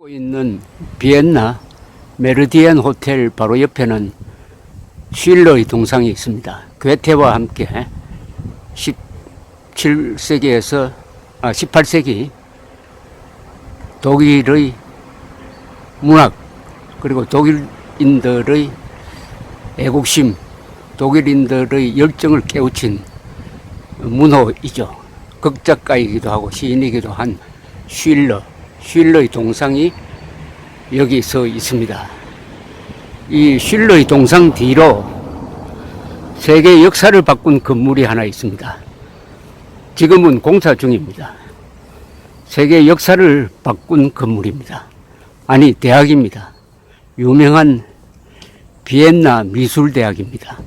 있는 비엔나 메르디엔 호텔 바로 옆에는 쉴러의 동상이 있습니다. 괴테와 함께 18세기 독일의 문학 그리고 독일인들의 애국심, 독일인들의 열정을 깨우친 문호이죠. 극작가이기도 하고 시인이기도 한 쉴러의 동상이 여기 서 있습니다. 이 쉴러의 동상 뒤로 세계 역사를 바꾼 건물이 하나 있습니다. 지금은 공사 중입니다. 세계 역사를 바꾼 건물입니다. 아니, 대학입니다. 유명한 비엔나 미술대학입니다.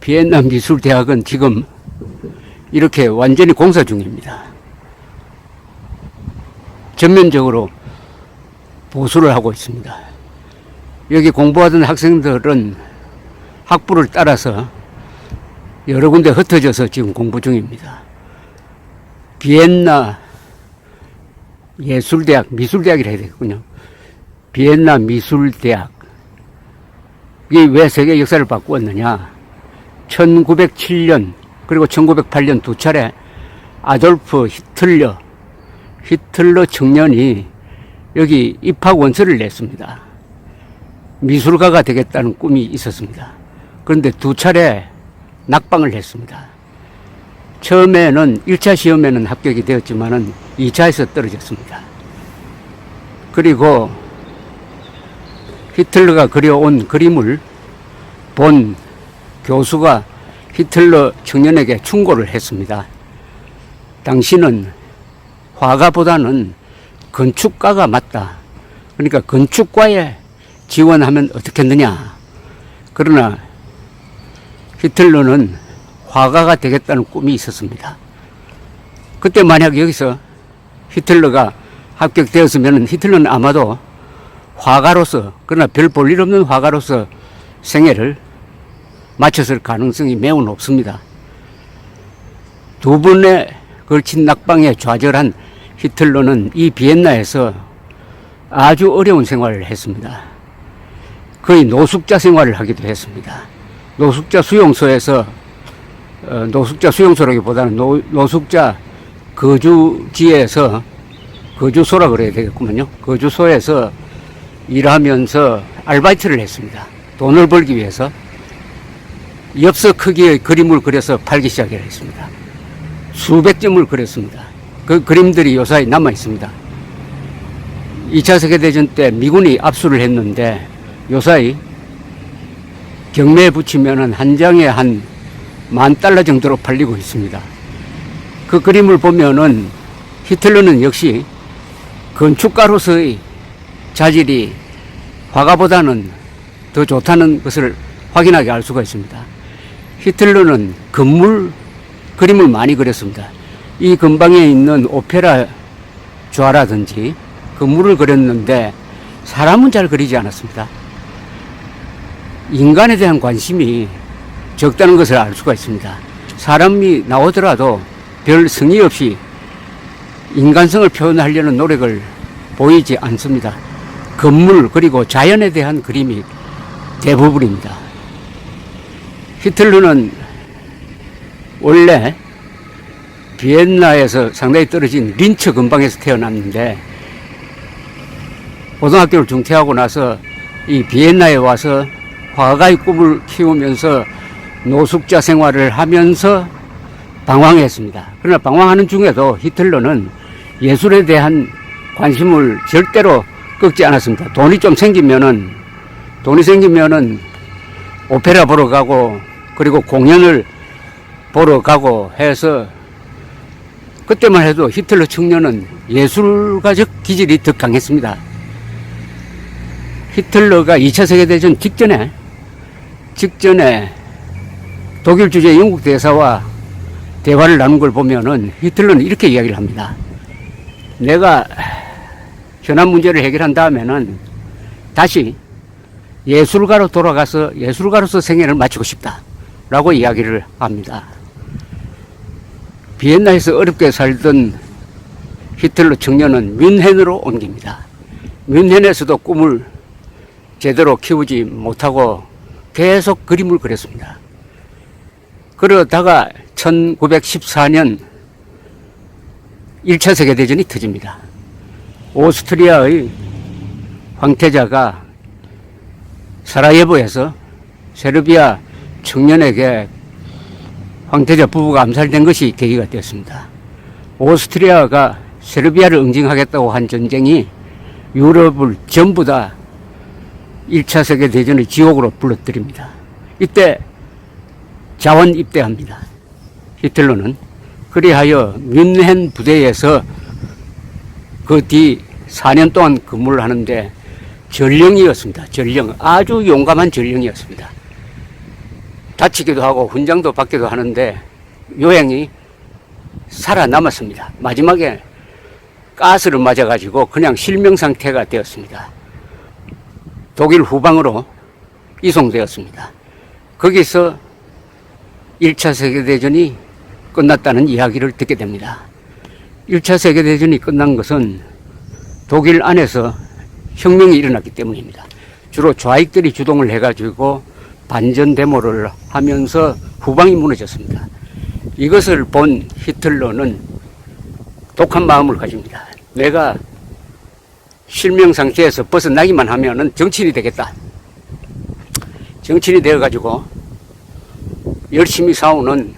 비엔나 미술대학은 지금 이렇게 완전히 공사 중입니다. 전면적으로 보수를 하고 있습니다. 여기 공부하던 학생들은 학부를 따라서 여러 군데 흩어져서 지금 공부 중입니다. 비엔나 예술대학, 미술대학이라 해야 되겠군요. 비엔나 미술대학. 이게 왜 세계 역사를 바꾸었느냐? 1907년 그리고 1908년 두 차례 아돌프 히틀러 청년이 여기 입학 원서를 냈습니다. 미술가가 되겠다는 꿈이 있었습니다. 그런데 두 차례 낙방을 했습니다. 처음에는 1차 시험에는 합격이 되었지만은 2차에서 떨어졌습니다. 그리고 히틀러가 그려온 그림을 본 교수가 히틀러 청년에게 충고를 했습니다. 당신은 화가보다는 건축가가 맞다. 그러니까 건축과에 지원하면 어떻겠느냐. 그러나 히틀러는 화가가 되겠다는 꿈이 있었습니다. 그때 만약 여기서 히틀러가 합격되었으면 히틀러는 아마도 화가로서, 그러나 별 볼 일 없는 화가로서 생애를 마쳤을 가능성이 매우 높습니다. 두 번에 걸친 낙방에 좌절한 히틀러는 이 비엔나에서 아주 어려운 생활을 했습니다. 거의 노숙자 생활을 하기도 했습니다. 노숙자 수용소에서, 노숙자 수용소라기보다는 노숙자 거주지에서, 거주소라 그래야 되겠구만요. 거주소에서 일하면서 아르바이트를 했습니다. 돈을 벌기 위해서 엽서 크기의 그림을 그려서 팔기 시작했습니다. 수백 점을 그렸습니다. 그 그림들이 요사이 남아 있습니다. 2차 세계대전 때 미군이 압수를 했는데 요사이 경매에 붙이면은 한 장에 한 $10,000 정도로 팔리고 있습니다. 그 그림을 보면은 히틀러는 역시 건축가로서의 자질이 화가보다는 더 좋다는 것을 확인하게 알 수가 있습니다. 히틀러는 건물 그림을 많이 그렸습니다. 이 근방에 있는 오페라 좌라든지 건물을 그렸는데 사람은 잘 그리지 않았습니다. 인간에 대한 관심이 적다는 것을 알 수가 있습니다. 사람이 나오더라도 별 성의 없이 인간성을 표현하려는 노력을 보이지 않습니다. 건물 그리고 자연에 대한 그림이 대부분입니다. 히틀러는 원래 비엔나에서 상당히 떨어진 린츠 근방에서 태어났는데 고등학교를 중퇴하고 나서 이 비엔나에 와서 화가의 꿈을 키우면서 노숙자 생활을 하면서 방황했습니다. 그러나 방황하는 중에도 히틀러는 예술에 대한 관심을 절대로 꺾지 않았습니다. 돈이 생기면은 오페라 보러 가고 그리고 공연을 보러 가고 해서 그때만 해도 히틀러 청년은 예술가적 기질이 더 강했습니다. 히틀러가 2차 세계대전 직전에 독일 주재 영국 대사와 대화를 나눈 걸 보면은 히틀러는 이렇게 이야기를 합니다. 내가 현안 문제를 해결한 다음에는 다시 예술가로 돌아가서 예술가로서 생애를 마치고 싶다 라고 이야기를 합니다. 비엔나에서 어렵게 살던 히틀러 청년은 뮌헨으로 옮깁니다. 뮌헨에서도 꿈을 제대로 키우지 못하고 계속 그림을 그렸습니다. 그러다가 1914년 1차 세계대전이 터집니다. 오스트리아의 황태자가 사라예보에서 세르비아 청년에게 황태자 부부가 암살된 것이 계기가 되었습니다. 오스트리아가 세르비아를 응징하겠다고 한 전쟁이 유럽을 전부 다 1차 세계대전의 지옥으로 불러들입니다. 이때 자원 입대합니다. 히틀러는. 그리하여 뮌헨 부대에서 그 뒤 4년 동안 근무를 하는데 전령이었습니다. 전령. 아주 용감한 전령이었습니다. 다치기도 하고 훈장도 받기도 하는데 요행이 살아남았습니다. 마지막에 가스를 맞아가지고 그냥 실명 상태가 되었습니다. 독일 후방으로 이송되었습니다. 거기서 1차 세계대전이 끝났다는 이야기를 듣게 됩니다. 1차 세계대전이 끝난 것은 독일 안에서 혁명이 일어났기 때문입니다. 주로 좌익들이 주동을 해가지고 반전 데모를 하면서 후방이 무너졌습니다. 이것을 본 히틀러는 독한 마음을 가집니다. 내가 실명 상태에서 벗어나기만 하면은 정치인이 되겠다. 정치인이 되어가지고 열심히 싸우는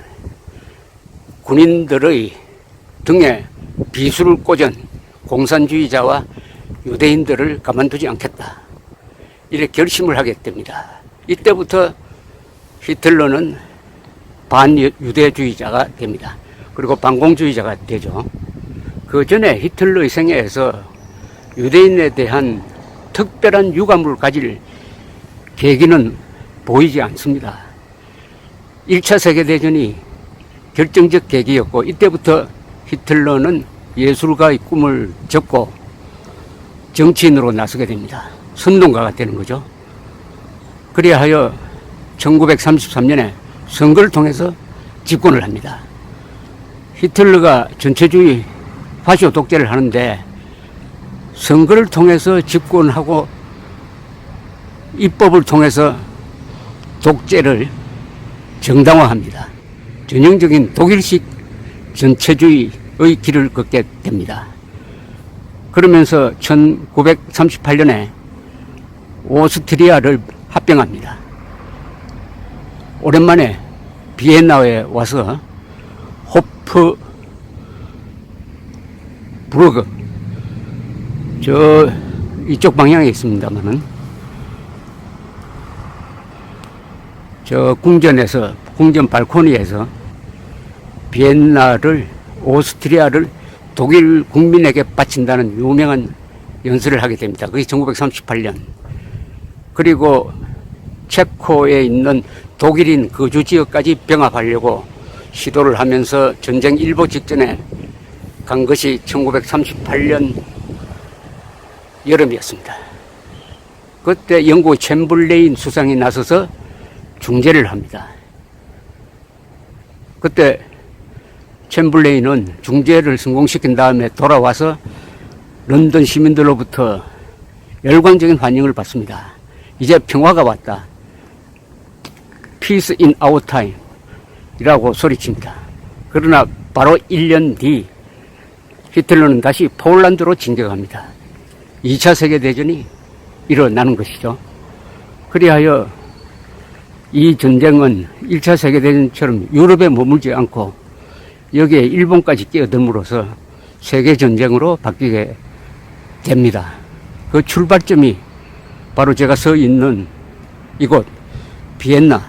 군인들의 등에 비수를 꽂은 공산주의자와 유대인들을 가만두지 않겠다. 이렇게 결심을 하게 됩니다. 이때부터 히틀러는 반유대주의자가 됩니다. 그리고 반공주의자가 되죠. 그 전에 히틀러의 생애에서 유대인에 대한 특별한 유감을 가질 계기는 보이지 않습니다. 1차 세계대전이 결정적 계기였고 이때부터 히틀러는 예술가의 꿈을 접고 정치인으로 나서게 됩니다. 선동가가 되는 거죠. 그리하여 1933년에 선거를 통해서 집권을 합니다. 히틀러가 전체주의 파쇼 독재를 하는데 선거를 통해서 집권하고 입법을 통해서 독재를 정당화합니다. 전형적인 독일식 전체주의의 길을 걷게 됩니다. 그러면서 1938년에 오스트리아를 합병합니다. 오랜만에 비엔나에 와서 호프부르그 저 이쪽 방향에 있습니다만은 저 궁전에서 궁전 발코니에서 비엔나를 오스트리아를 독일 국민에게 바친다는 유명한 연설을 하게 됩니다. 그게 1938년. 그리고 체코에 있는 독일인 거주 지역까지 병합하려고 시도를 하면서 전쟁 일보 직전에 간 것이 1938년 여름이었습니다. 그때 영국 챔블레인 수상이 나서서 중재를 합니다. 그때 챔블레인은 중재를 성공시킨 다음에 돌아와서 런던 시민들로부터 열광적인 환영을 받습니다. 이제 평화가 왔다. Peace in our time 이라고 소리칩니다. 그러나 바로 1년 뒤 히틀러는 다시 폴란드로 진격합니다. 2차 세계대전이 일어나는 것이죠. 그리하여 이 전쟁은 1차 세계대전처럼 유럽에 머물지 않고 여기에 일본까지 끼어들므로써 세계전쟁으로 바뀌게 됩니다. 그 출발점이 바로 제가 서 있는 이곳 비엔나,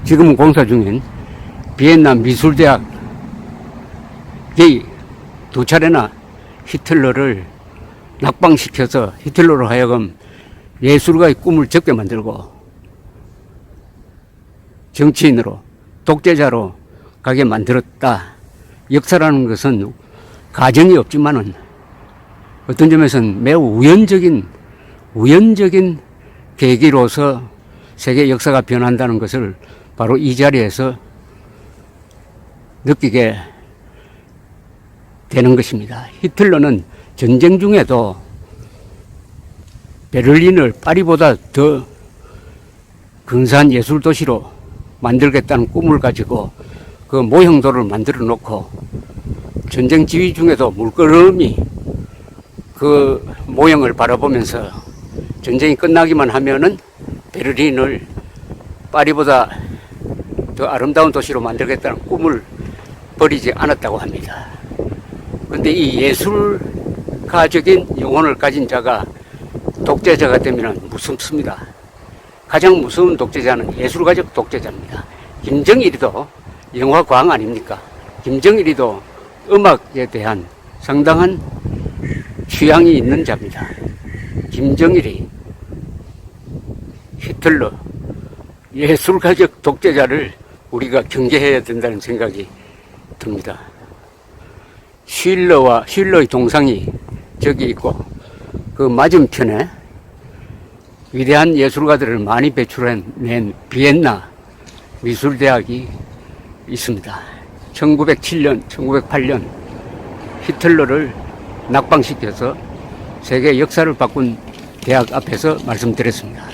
지금은 공사 중인 비엔나 미술대학이 두 차례나 히틀러를 낙방시켜서 히틀러로 하여금 예술가의 꿈을 접게 만들고 정치인으로 독재자로 가게 만들었다. 역사라는 것은 가정이 없지만은 어떤 점에서는 매우 우연적인 계기로서 세계 역사가 변한다는 것을 바로 이 자리에서 느끼게 되는 것입니다. 히틀러는 전쟁 중에도 베를린을 파리보다 더 근사한 예술 도시로 만들겠다는 꿈을 가지고 그 모형도를 만들어 놓고 전쟁 지휘 중에도 물끄러미 그 모형을 바라보면서 전쟁이 끝나기만 하면은 베를린을 파리보다 더 아름다운 도시로 만들겠다는 꿈을 버리지 않았다고 합니다. 그런데 이 예술가적인 영혼을 가진 자가 독재자가 되면 무섭습니다. 가장 무서운 독재자는 예술가적 독재자입니다. 김정일이도 영화 광 아닙니까? 김정일이도 음악에 대한 상당한 취향이 있는 자입니다. 김정일이 히틀러 예술가적 독재자를 우리가 경계해야 된다는 생각이 듭니다. 쉴러의 동상이 저기 있고 그 맞은편에 위대한 예술가들을 많이 배출해낸 비엔나 미술대학이 있습니다. 1907년, 1908년 히틀러를 낙방시켜서 세계 역사를 바꾼 대학 앞에서 말씀드렸습니다.